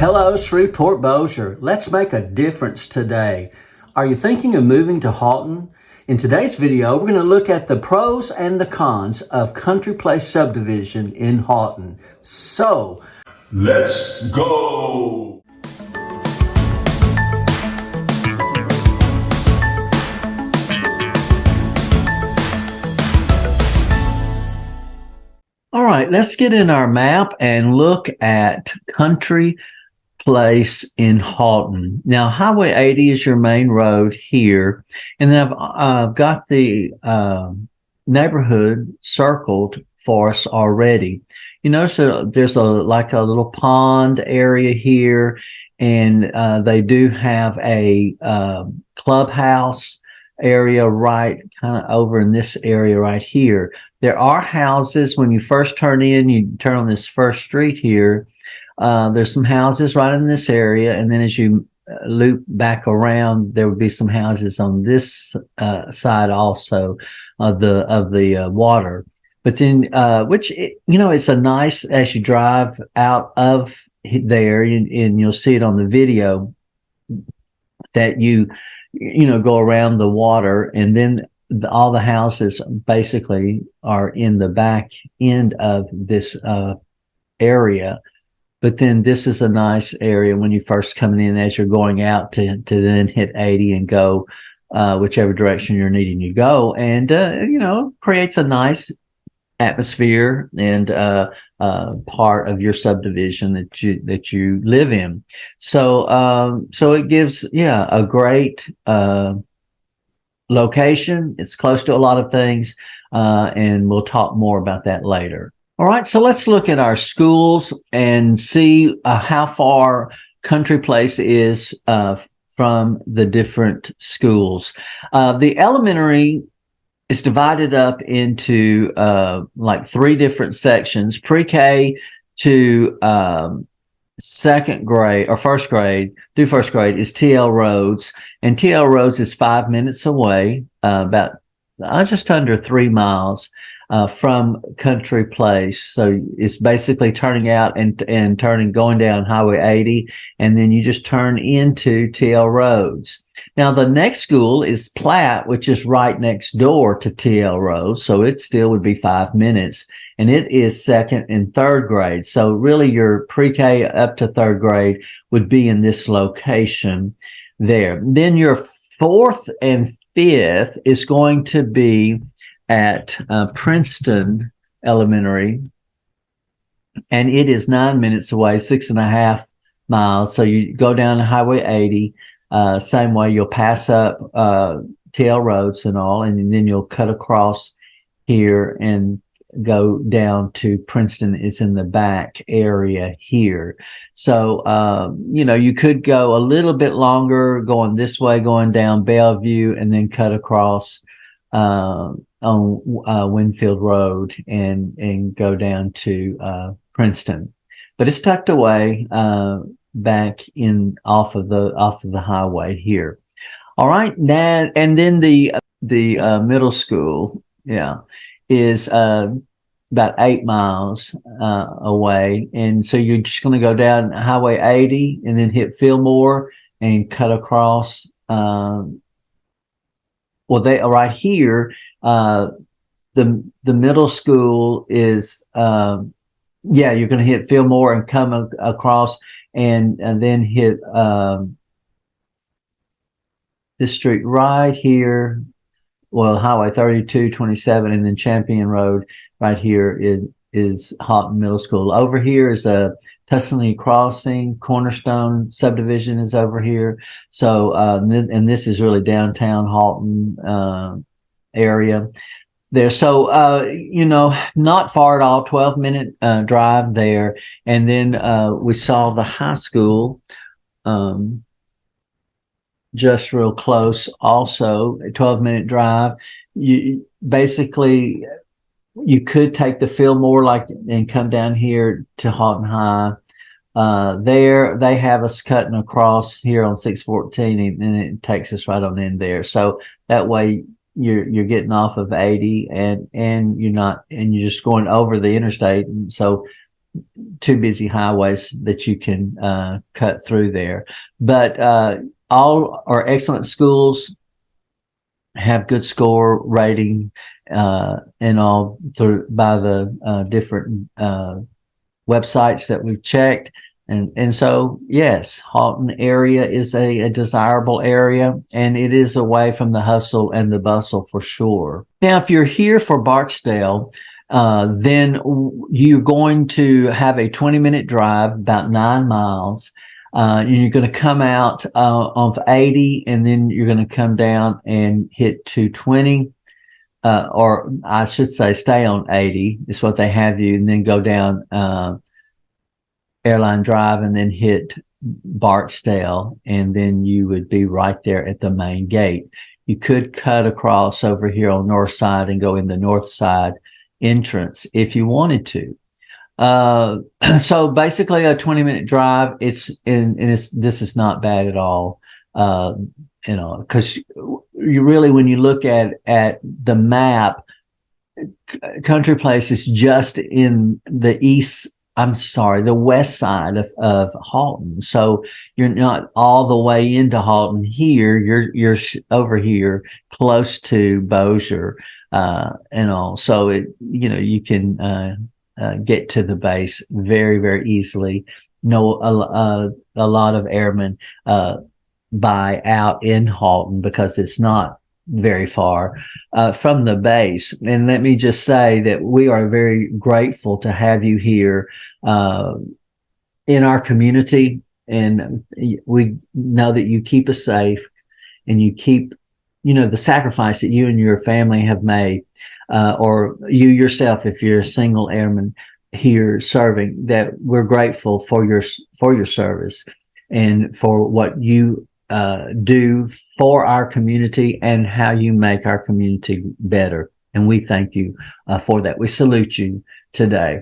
Hello, Shreveport Bossier. Let's make a difference today. Are you thinking of moving to Haughton? In today's video, we're going to look at the pros and the cons of Country Place Subdivision in Haughton. So, let's go! All right, let's get in our map and look at Country Place in Haughton. Now, Highway 80 is your main road here, and then I've got the neighborhood circled for us already. You notice there's like a little pond area here, and they do have a clubhouse area right kind of over in this area right here. There are houses when you first turn in, you turn on this first street here. There's some houses right in this area, and then as you loop back around, there would be some houses on this side also of the water. But then, it's a nice, as you drive out of there, and you'll see it on the video that you go around the water, and then all the houses basically are in the back end of this area. But then this is a nice area when you first coming in as you're going out to then hit 80 and go whichever direction you're needing to go, and creates a nice atmosphere and part of your subdivision that you live in. So it gives a great location. It's close to a lot of things, and we'll talk more about that later. All right, so let's look at our schools and see how far Country Place is from the different schools. The elementary is divided up into like three different sections. Pre-K to second grade or first grade through first grade is TL Roads, and TL Roads is 5 minutes away, about just under 3 miles from Country Place. So it's basically turning out and going down Highway 80, and then you just turn into TL Roads. Now, the next school is Platt, which is right next door to TL Roads, so it still would be 5 minutes, and it is second and third grade. So really your pre-K up to third grade would be in this location there. Then your fourth and fifth is going to be at Princeton Elementary, and it is 9 minutes away, 6.5 miles. So you go down to Highway 80, same way you'll pass up TL Roads and all, and then you'll cut across here and go down to Princeton. Is in the back area here. So you could go a little bit longer going this way, going down Bellevue, and then cut across on Winfield Road and go down to Princeton, but it's tucked away back in off of the highway here. All right, now and then the middle school is about 8 miles away, and so you're just going to go down Highway 80 and then hit Fillmore and cut across. Right here, the middle school is you're going to hit Fillmore and come across and then hit this street right here. Well, Highway 32, 27, and then Champion Road right here is Haughton Middle School. Over here is a Tuscany Crossing. Cornerstone Subdivision is over here. So, and this is really downtown Haughton area there. So, not far at all, 12-minute drive there. And then we saw the high school just real close also, a 12-minute drive. You could take the Fillmore and come down here to Haughton High. There they have us cutting across here on 614, and it takes us right on in there. So that way you're getting off of 80 and you're just going over the interstate. And so two busy highways that you can cut through there. But all are excellent schools, have good score rating, and all through by the different websites that we've checked. And so, yes, Haughton area is a desirable area, and it is away from the hustle and the bustle for sure. Now, if you're here for Barksdale, then you're going to have a 20-minute drive, about 9 miles. And you're going to come out of 80, and then you're going to come down and hit 220. Or I should say stay on 80 is what they have you, and then go down Airline Drive and then hit Barksdale, and then you would be right there at the main gate. You could cut across over here on north side and go in the north side entrance if you wanted to. So basically a 20-minute drive. This is not bad at all. Because you really, when you look at the map, Country Place is just in the west side of Haughton. So you're not all the way into Haughton here. You're over here close to Bossier, and all. So you can get to the base very, very easily. A lot of airmen buy out in Haughton because it's not very far from the base. And let me just say that we are very grateful to have you here in our community, and we know that you keep us safe, and you keep the sacrifice that you and your family have made, or you yourself, if you're a single airman here serving, that we're grateful for your service and for what you do for our community and how you make our community better. And we thank you for that. We salute you today.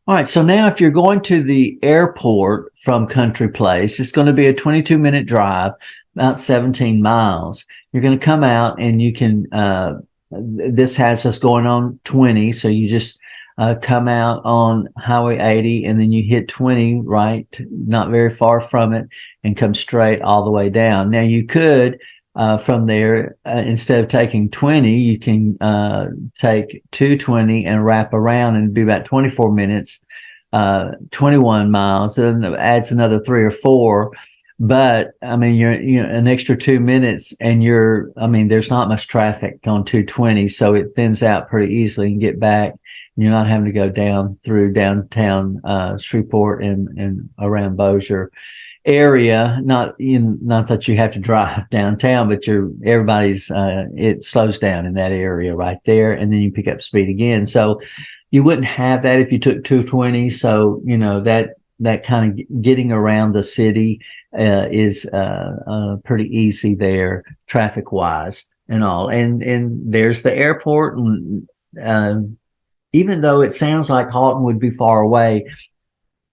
All right. So now if you're going to the airport from Country Place, it's going to be a 22-minute drive, about 17 miles. You're going to come out, and you can, this has us going on 20. So you just come out on Highway 80, and then you hit 20, right, not very far from it, and come straight all the way down. Now you could, from there, instead of taking 20, you can take 220 and wrap around, and it'd be about 24 minutes, 21 miles, and it adds another 3 or 4. But I mean, you're an extra 2 minutes, and there's not much traffic on 220, so it thins out pretty easily and get back. You're not having to go down through downtown Shreveport and around Bossier area. Not that you have to drive downtown, but it slows down in that area right there, and then you pick up speed again. So you wouldn't have that if you took 220. So that kind of getting around the city is pretty easy there, traffic wise and all. And there's the airport, and even though it sounds like Haughton would be far away,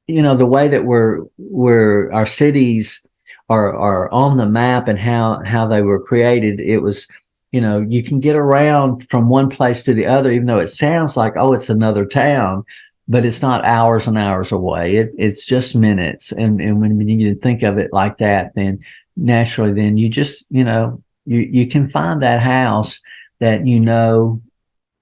the way that our cities are on the map and how they were created, it was, you can get around from one place to the other, even though it sounds like, oh, it's another town, but it's not hours and hours away. It's just minutes. And when you think of it like that, then naturally, then you just, you can find that house that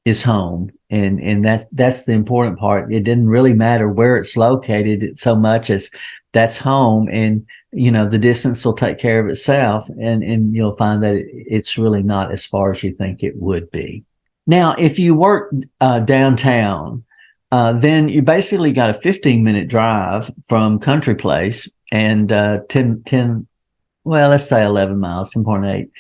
is home. And that's the important part. It didn't really matter where it's located so much as that's home, and the distance will take care of itself, and you'll find that it's really not as far as you think it would be. Now, if you work downtown, then you basically got a 15-minute drive from Country Place, and 10, well, let's say 11 miles, 10.8,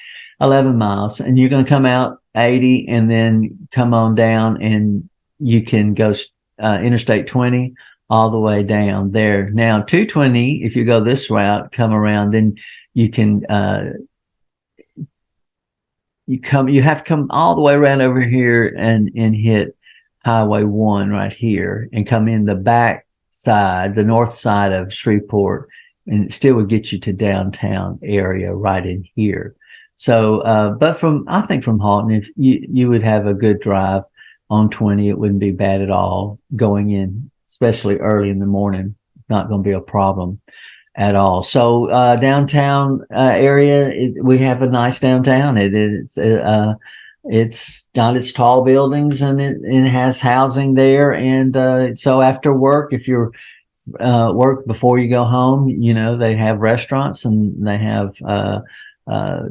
11 miles, and you're going to come out 80 and then come on down, and you can go Interstate 20 all the way down there. Now 220, if you go this route, come around, then you can you have to come all the way around over here and hit Highway 1 right here, and come in the back side, the north side of Shreveport, and it still would get you to downtown area right in here. So, but I think from Haughton, if you would have a good drive on 20, it wouldn't be bad at all going in especially early in the morning. Not going to be a problem at all. So downtown area, we have a nice downtown. It's got its tall buildings, and it has housing there. And so after work, if you're work before you go home, they have restaurants, and they have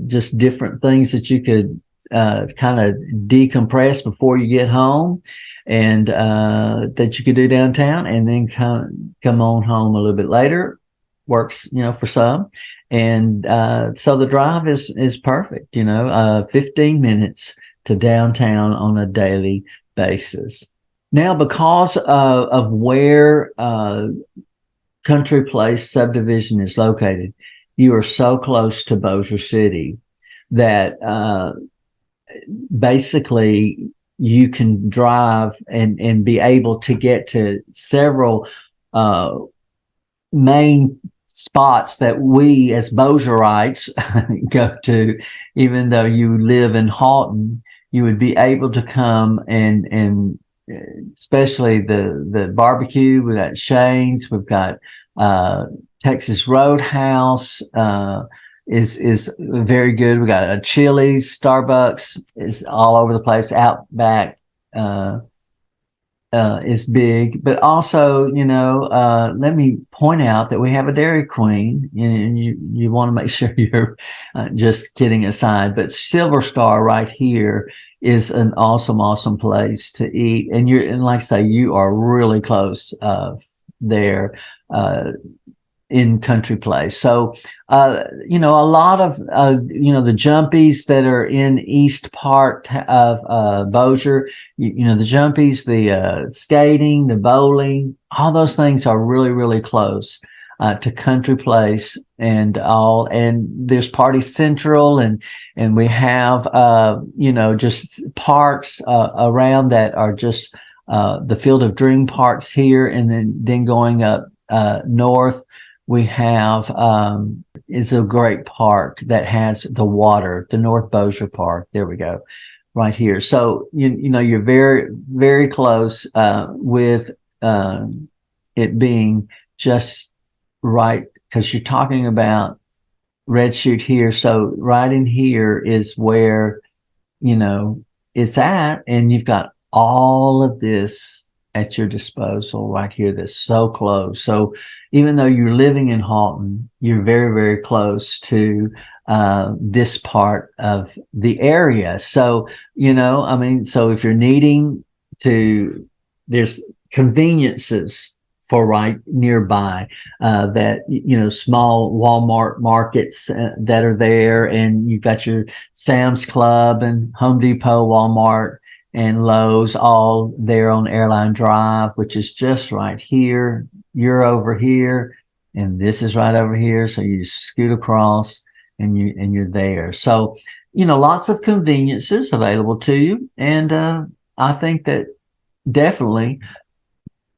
just different things that you could kind of decompress before you get home, and that you could do downtown, and then come on home a little bit later. Works, for some. And so the drive is perfect, 15 minutes to downtown on a daily basis. Now, because of where Country Place Subdivision is located, you are so close to Bossier City that basically you can drive and be able to get to several main spots that we as Bossierites go to. Even though you live in Haughton, you would be able to come and especially the barbecue. We've got Shane's, we've got Texas Roadhouse is very good. We got a Chili's, Starbucks is all over the place. Outback is big, but also, let me point out that we have a Dairy Queen, and you want to make sure you're just kidding aside, but Silver Star right here is an awesome place to eat. And like I say, you are really close there in Country Place. So, a lot of, the jumpies that are in east part of Bossier, the jumpies, the skating, the bowling, all those things are really, really close to Country Place and all. And there's Party Central, and we have, just parks around that are just the Field of Dream parks here. And then going up north, we have is a great park that has the water, the North Bossier Park. There we go, right here. So you're very, very close with it being just right, because you're talking about Red Chute here. So right in here is where it's at, and you've got all of this at your disposal right here. That's so close. So even though you're living in Haughton, you're very, very close to this part of the area. So, so if you're needing to, there's conveniences for right nearby that, small Walmart markets that are there, and you've got your Sam's Club and Home Depot, Walmart, and Lowe's, all there on Airline Drive, which is just right here. You're over here, and this is right over here. So you just scoot across, and you're there. So, lots of conveniences available to you. And I think that definitely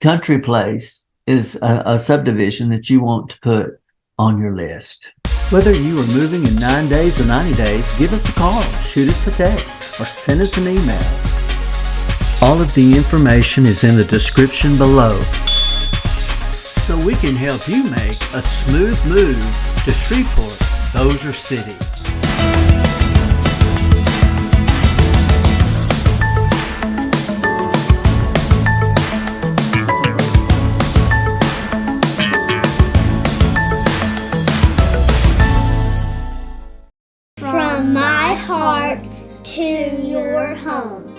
Country Place is a subdivision that you want to put on your list. Whether you are moving in 9 days or 90 days, give us a call, shoot us a text, or send us an email. All of the information is in the description below, so we can help you make a smooth move to Shreveport, Bossier City. From my heart to your home.